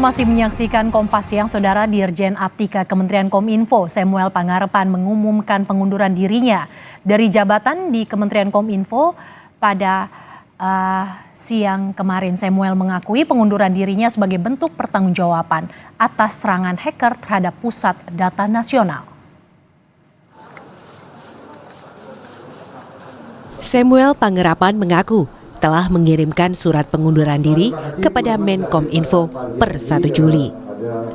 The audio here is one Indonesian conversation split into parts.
Masih menyaksikan Kompas Siang, Saudara. Dirjen Aptika Kementerian Kominfo Samuel Pangarepan mengumumkan pengunduran dirinya dari jabatan di Kementerian Kominfo pada siang kemarin. Samuel mengakui pengunduran dirinya sebagai bentuk pertanggungjawaban atas serangan hacker terhadap Pusat Data Nasional. Samuel Pangarepan mengaku telah mengirimkan surat pengunduran diri kepada Menkominfo per 1 Juli.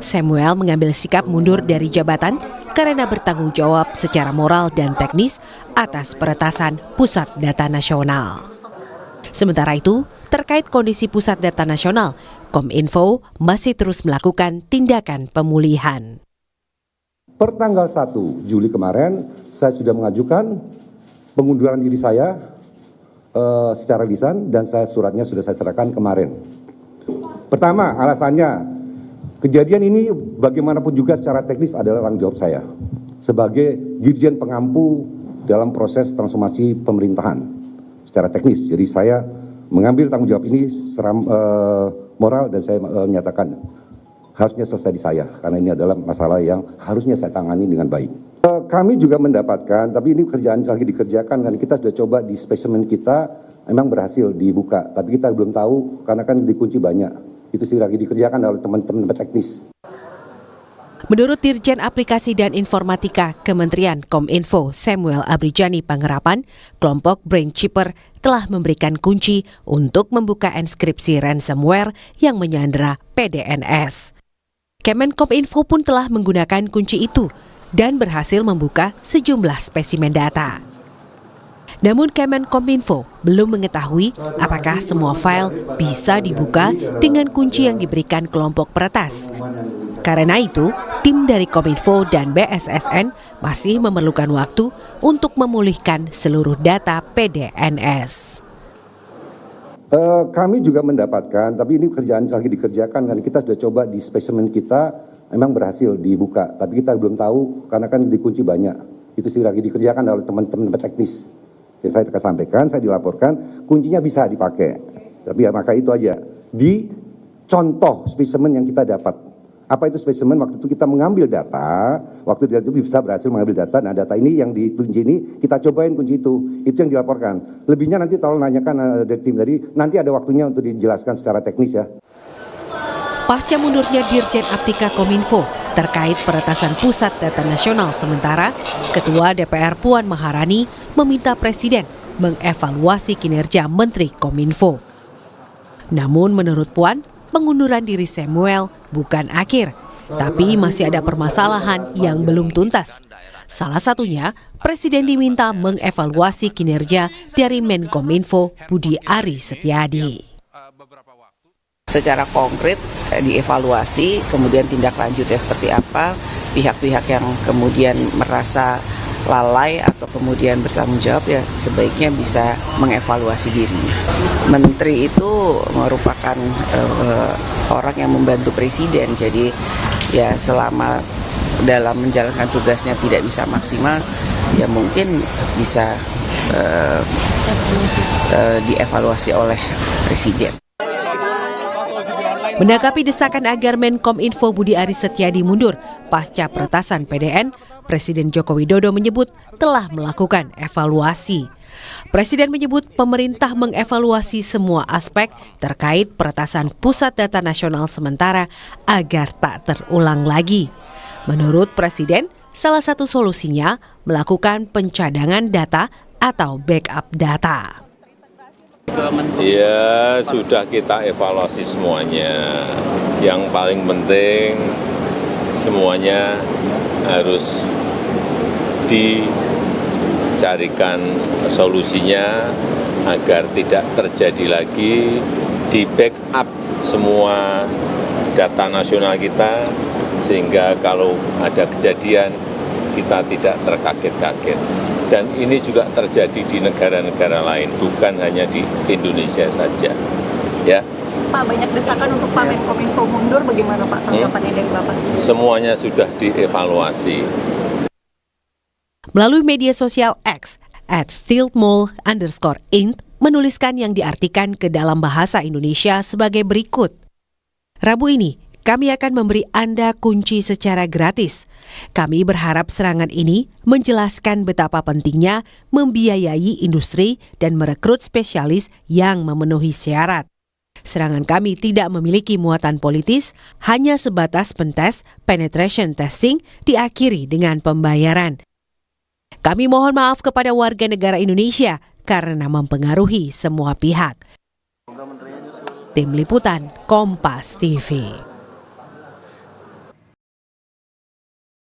Samuel mengambil sikap mundur dari jabatan karena bertanggung jawab secara moral dan teknis atas peretasan Pusat Data Nasional. Sementara itu, terkait kondisi Pusat Data Nasional, Kominfo masih terus melakukan tindakan pemulihan. Per tanggal 1 Juli kemarin, saya sudah mengajukan pengunduran diri saya secara lisan, dan suratnya sudah saya serahkan kemarin. Pertama, alasannya kejadian ini bagaimanapun juga secara teknis adalah tanggung jawab saya sebagai dirjen pengampu dalam proses transformasi pemerintahan secara teknis. Jadi saya mengambil tanggung jawab ini secara moral, dan saya menyatakan harusnya selesai di saya karena ini adalah masalah yang harusnya saya tangani dengan baik. Kami juga mendapatkan, tapi ini kerjaan lagi dikerjakan, kan kita sudah coba di spesimen kita memang berhasil dibuka, tapi kita belum tahu karena kan dikunci banyak. Itu sih lagi dikerjakan oleh teman-teman teknis. Menurut Dirjen Aplikasi dan Informatika Kementerian Kominfo Samuel Abrijani Pangarepan, kelompok Brainchipper telah memberikan kunci untuk membuka enskripsi ransomware yang menyandera PDNS. Kemenkominfo pun telah menggunakan kunci itu dan berhasil membuka sejumlah spesimen data. Namun Kemenkominfo belum mengetahui apakah semua file bisa dibuka dengan kunci yang diberikan kelompok peretas. Karena itu, tim dari Kominfo dan BSSN masih memerlukan waktu untuk memulihkan seluruh data PDNS. Kami juga mendapatkan, tapi ini kerjaan lagi dikerjakan, kan kita sudah coba di spesimen kita memang berhasil dibuka, tapi kita belum tahu karena kan dikunci banyak. Itu sih lagi dikerjakan oleh teman-teman teknis. Ya, saya sampaikan, saya dilaporkan, kuncinya bisa dipakai. Tapi ya maka itu aja. Di contoh spesimen yang kita dapat. Apa itu spesimen? Waktu itu kita mengambil data, waktu itu bisa berhasil mengambil data. Nah, data ini yang dikunci ini kita cobain kunci itu yang dilaporkan. Lebihnya nanti tolong nanyakan dari tim tadi, nanti ada waktunya untuk dijelaskan secara teknis ya. Pasca mundurnya Dirjen Aptika Kominfo terkait peretasan Pusat Data Nasional sementara, Ketua DPR Puan Maharani meminta Presiden mengevaluasi kinerja Menteri Kominfo. Namun menurut Puan, pengunduran diri Samuel bukan akhir, tapi masih ada permasalahan yang belum tuntas. Salah satunya, Presiden diminta mengevaluasi kinerja dari Menkominfo Budi Ari Setiadi. Secara konkret dievaluasi, kemudian tindak lanjutnya seperti apa, pihak-pihak yang kemudian merasa lalai atau kemudian bertanggung jawab ya sebaiknya bisa mengevaluasi diri. Menteri itu merupakan orang yang membantu presiden, jadi ya selama dalam menjalankan tugasnya tidak bisa maksimal, ya mungkin bisa dievaluasi oleh presiden. Menanggapi desakan agar Menkominfo Budi Ari Setiadi mundur pasca peretasan PDN, Presiden Joko Widodo menyebut telah melakukan evaluasi. Presiden menyebut pemerintah mengevaluasi semua aspek terkait peretasan Pusat Data Nasional sementara agar tak terulang lagi. Menurut Presiden, salah satu solusinya melakukan pencadangan data atau backup data. Ya, sudah kita evaluasi semuanya. Yang paling penting semuanya harus dicarikan solusinya agar tidak terjadi lagi, di backup semua data nasional kita sehingga kalau ada kejadian kita tidak terkaget-kaget. Dan ini juga terjadi di negara-negara lain, bukan hanya di Indonesia saja. Ya. Pak, banyak desakan untuk Pak Menkominfo mundur, bagaimana Pak tanggapannya dari Bapak? Semuanya sudah dievaluasi. Melalui media sosial X, @stiltmall_int menuliskan yang diartikan ke dalam bahasa Indonesia sebagai berikut. Rabu ini, kami akan memberi Anda kunci secara gratis. Kami berharap serangan ini menjelaskan betapa pentingnya membiayai industri dan merekrut spesialis yang memenuhi syarat. Serangan kami tidak memiliki muatan politis, hanya sebatas pentes penetration testing diakhiri dengan pembayaran. Kami mohon maaf kepada warga negara Indonesia karena mempengaruhi semua pihak. Tim Liputan Kompas TV.